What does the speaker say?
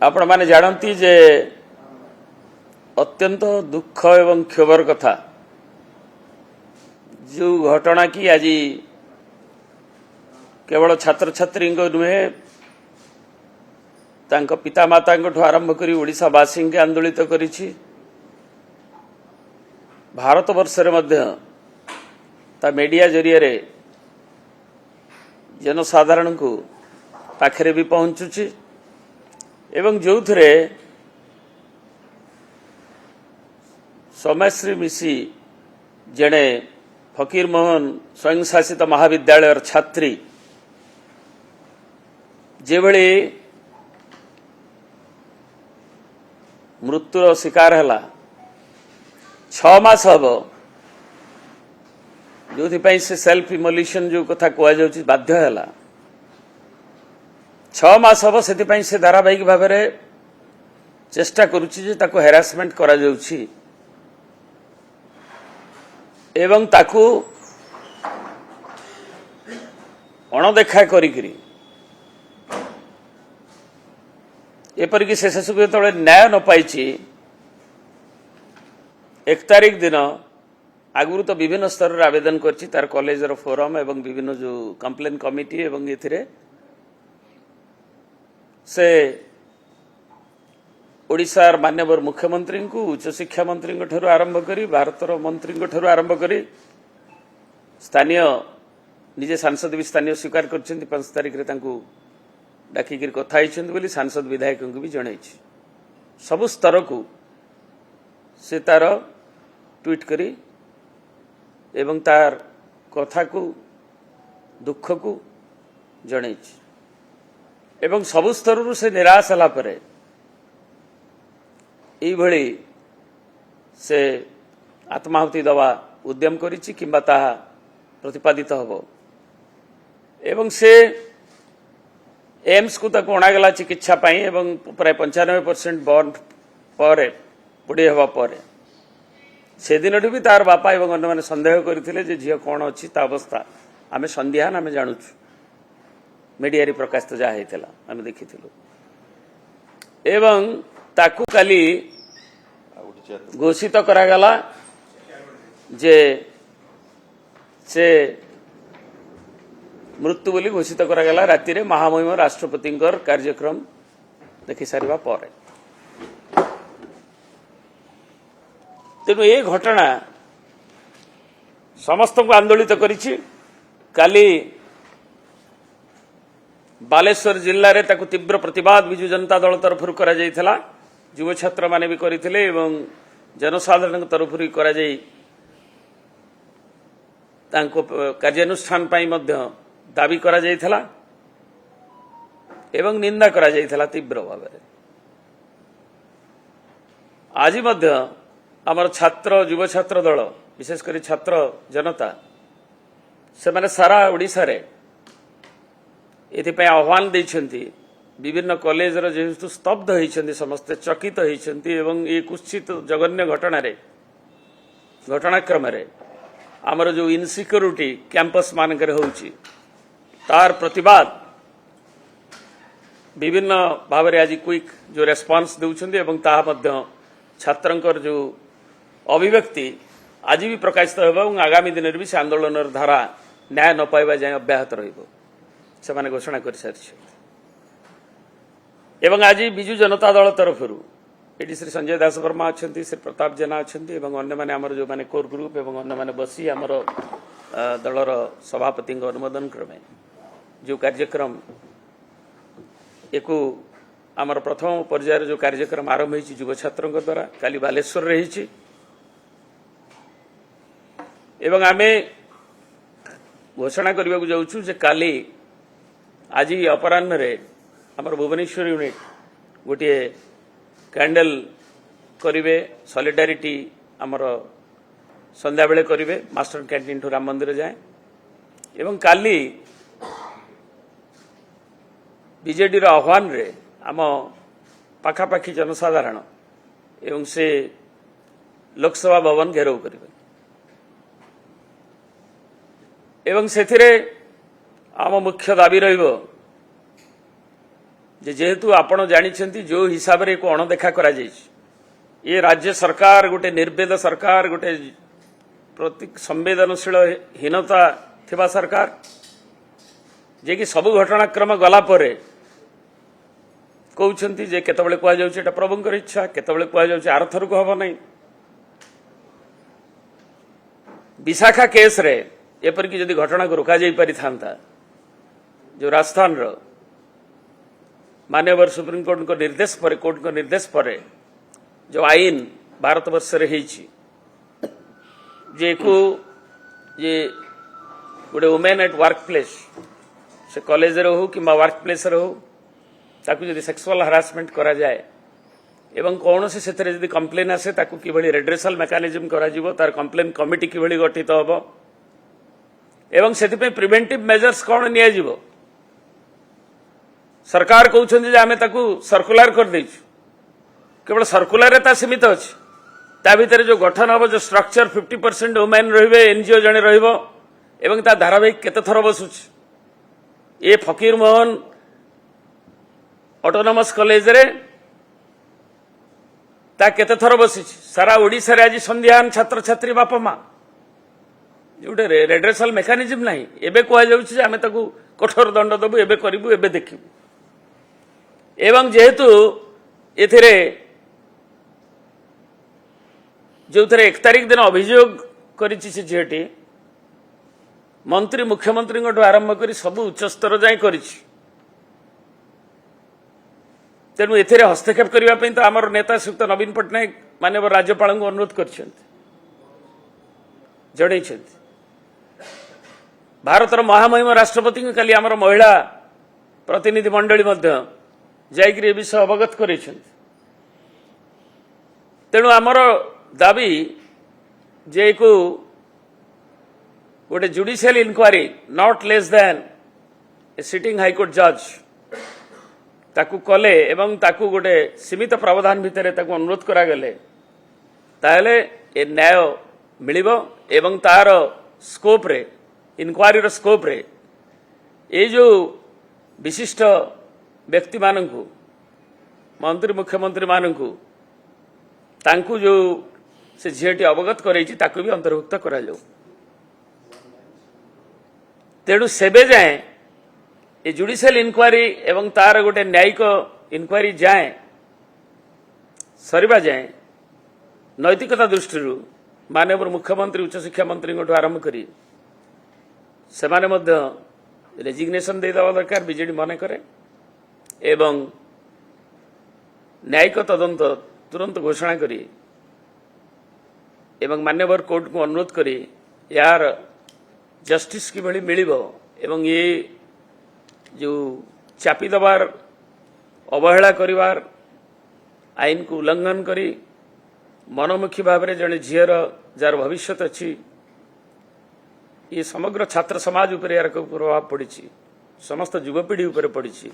आपण माने जानती जे अत्यंत दुख एवं क्षोभर कथा जो घटना की आज केवल छात्र छात्री नुहे पिता माता आरंभ कर ओडिशावासी के आंदोलित करिछि। भारत वर्ष मीडिया जरिए जनसाधारण को पाखरे भी पहुंचुछि एवं जो थे सौम्यश्री मिशी जड़े फकीर मोहन स्वयं शासित महाविद्यालय छात्री जेभली मृत्युर शिकार है 6 मास हम जो से सेल्फ इमोल्यूशन जो कथा कह बाध्य है 6 मास हम से धारावाहिक भाव में चेष्टा करुच्ची हेरासमेंट करा जाउछि एवं ताकू अणदेखा करी एपरिक शेष जो न्याय न पाई 1 तारीख दिन आगुरी तो विभिन्न स्तर रे आवेदन करछि तार कॉलेज रो फोरम एवं विभिन्न जो कंप्लेन कमिटी एवं एथिरे से ओडिशार माननीय मुख्यमंत्री को उच्च शिक्षा मंत्री ठूँ आरंभ कर भारतर मंत्री ठूँ आरंभ कर स्थानीय निजे सांसद भी स्थानीय स्वीकार कर 5 तारीख रे डाकिक कथा बोली सांसद विधायक को भी जन सबु स्तर को से तार ट्वीट करी एवं तार कथा को दुख को जन एवं सबु स्तर से निराश होला परे एभली से आत्माहुति दवा उद्यम करिछि किंबा ताहा प्रतिपादित हबो एवं से एम्स को ताको अणागला चिकित्सा पाई एवं प्राय 95% बॉन्ड पर बुढ़ी हवा पर से दिन भी तार बापा एवं अन्य माने संदेह करथिले जे झियो कोन अछि ता अवस्था आमे संध्यान आमे जानुछु मीडिया रे प्रकाश तो जा हेतला आमे देखिथिलु एवं ताकू काली घोषित करागला जे से मृत्यु बोली घोषित करागला राति रे महामहिम राष्ट्रपति कार्यक्रम देखि सारिबा पर तेणु ये घटना समस्त को आंदोलित करिछि। काली बालेश्वर जिल्ला रे ताकू तीव्र प्रतिवाद विजु जनता दल तरफ करा जायथिला युव छात्र माने भी करथिले एवं जनसाधारण तरफ करा जाय तांको कार्यानुष्ठान पाई मध्य दाबी करा जायथिला एवं निंदा करा जायथिला तीव्र भाव में। आज मध्य आमर छात्र युव छात्र दल विशेष कर छात्र जनता से माने सारा ओडिशा रे एथिपाई आह्वान देइछन्ति विभिन्न कॉलेज रो जेहेतु स्तब्ध होइछन्ति समस्त चकित होइछन्ति एवं ये कुछित जघन्य घटनाक्रम रे आमर जो इनसिक्योरिटी कैंपस मानकर होउछि तार प्रतिवाद विभिन्न भाव में आज क्विक जो रेस्पॉन्स देउछन्ति एवं ताहा मध्य छात्रंकर जो अभिव्यक्ति आज भी प्रकाशित होबा एवं आगामी दिन भी से आंदोलन धारा न्याय न पाइबा जाय अब्याहत रहिबो से माने घोषणा कर सारिछ एवं आज विजु जनता दल तरफ ये श्री संजय दास वर्मा अच्छा श्री प्रताप जेना अच्छा एवं अन्य माने आमर जो माने कोर ग्रुप एवं अन्य माने बसी आमर दलर सभापति अनुमोदन क्रमे जो कार्यक्रम एको आमर प्रथम पर्यायर जो कार्यक्रम आरंभ होइछि युव छात्रों द्वारा काली बालेश्वर रही एवं आमे घोषणा करने जाऊँ जे काली आज अपराह्न रे आमर भुवनेश्वर यूनिट गोटे कैंडल करिवे सॉलिडारिटी आमर संध्या बेले करिवे मास्टर कैंटीन ठू राम मंदिर जाए एवं काली बीजेडी रो आह्वान रे आम पाखापाखी जनसाधारण एवं से लोकसभा भवन घेराव करिवे एवं सेथिरे आम मुख्य दाबी रहिबो जेहेतु आपण जानिछंती जो हिसाब रे को अणदेखा करा जाइछ ये राज्य सरकार गोटे निर्वेद सरकार गोटे प्रति संवेदनशील हीनता थिबा सरकार जे कि सबु घटनाक्रम गला परे कहउछंती जे केतबेले कुआ जाउछ एटा प्रभुंकर इच्छा केतबेले कुआ जाउछ आरथर को हबो नै विशाखा केस रे एपर कि जदि घटना को रोका जाई पारि थांता जो राजस्थान रो मान्यवर सुप्रीम कोर्ट को निर्देश पर कोर्ट को निर्देश पर जो आईन भारत वर्ष रे हेछि जे को ये गोटे वुमेन एट वर्क प्लेस से कॉलेज रे हो कि वर्क प्लेस रे हो ताकू जदि सेक्सुअल हरासमेंट करा जाए एवं कौन से सेथरे जदि कंप्लेन आसे ताकू किभଳି रेड्रेसल मेकानिज्म करा जिवो तार कंप्लेन कमिटी किभଳି गठित होबो एवं सेति पे प्रिवेंटिव मेजर्स कौन निया जिवो सरकार कहउछन जे आमे ताकू सर्कुलर कर दैछु केवल सर्कुलर ता सीमित अछि ता भीतर जो गठन हबो जो स्ट्रक्चर 50% वुमेन रहिबे एनजीओ जने रहिबो एवं ता धारावाहिक केते थर बसुछ ए फकीर मोहन ऑटोनोमस कॉलेज रे ता केते थर बसिछ सारा ओडिसा रे आज संध्यान छात्र छात्री बापा मां जोटे रेड्रेसल मेकानिज्म नाही एबे कोआ जाउछ जे आमे ताकू कठोर दंड दबु एबे करिबु एबे देखिबु एवं जेहेतु एथिरे जो थे 1 तारिख दिन अभियोग करिछि से झीटी मंत्री मुख्यमंत्री आरंभ कर सबु उच्च स्तर जाए करिछि तेणु एथिरे हस्तक्षेप करने तो आमर नेता श्रीयुक्त नवीन पट्टनायक माननीय राज्यपाल को अनुरोध कर भारतर महामहिम राष्ट्रपति को काली आमर महिला प्रतिनिधि मंडली जाइक ए विषय अवगत कर तेणु आमर दाबी जे को गोटे judicial inquiry not less than A sitting high court जज ताकू कले एवं ताकू गोटे सीमित प्रावधान भितर ताकू अनुरोध करा गले ताहले ए न्याय मिलिबो एवं तार स्कोप रे इनक्वारी रो स्कोप रे ए जो विशिष्ट व्यक्ति माननकु मंत्री मुख्यमंत्री माननकु तांकु जो से झीटी अवगत करैछि ताकू भी अंतर्भुक्त करा जाऊ तेणु सेबे जाए ये जुडिशियल इनक्वारी एवं तार गोटे न्यायिक इनक्वारी जाए सरीबा जाए नैतिकता दृष्टि माननीय मुख्यमंत्री उच्च शिक्षा मंत्री आरंभ करी सेमाने मध्य रेजिग्नेशन दे दवा दरकार बीजेडी मन करे एवं न्यायिक तदंत तुरंत घोषणा करी एवं मान्यवर कोर्ट को अनुरोध करी यार जस्टिस की भली मिलिबो एवं ये जो चापी दबार अवहेला करिवार आईन को उल्लंघन करी मनोमुखी भाव में जड़े झीर जार भविष्य अच्छी ये समग्र छात्र समाज उपर यार प्रभाव पड़ी समस्त युवपीढ़ी उपर पड़ी।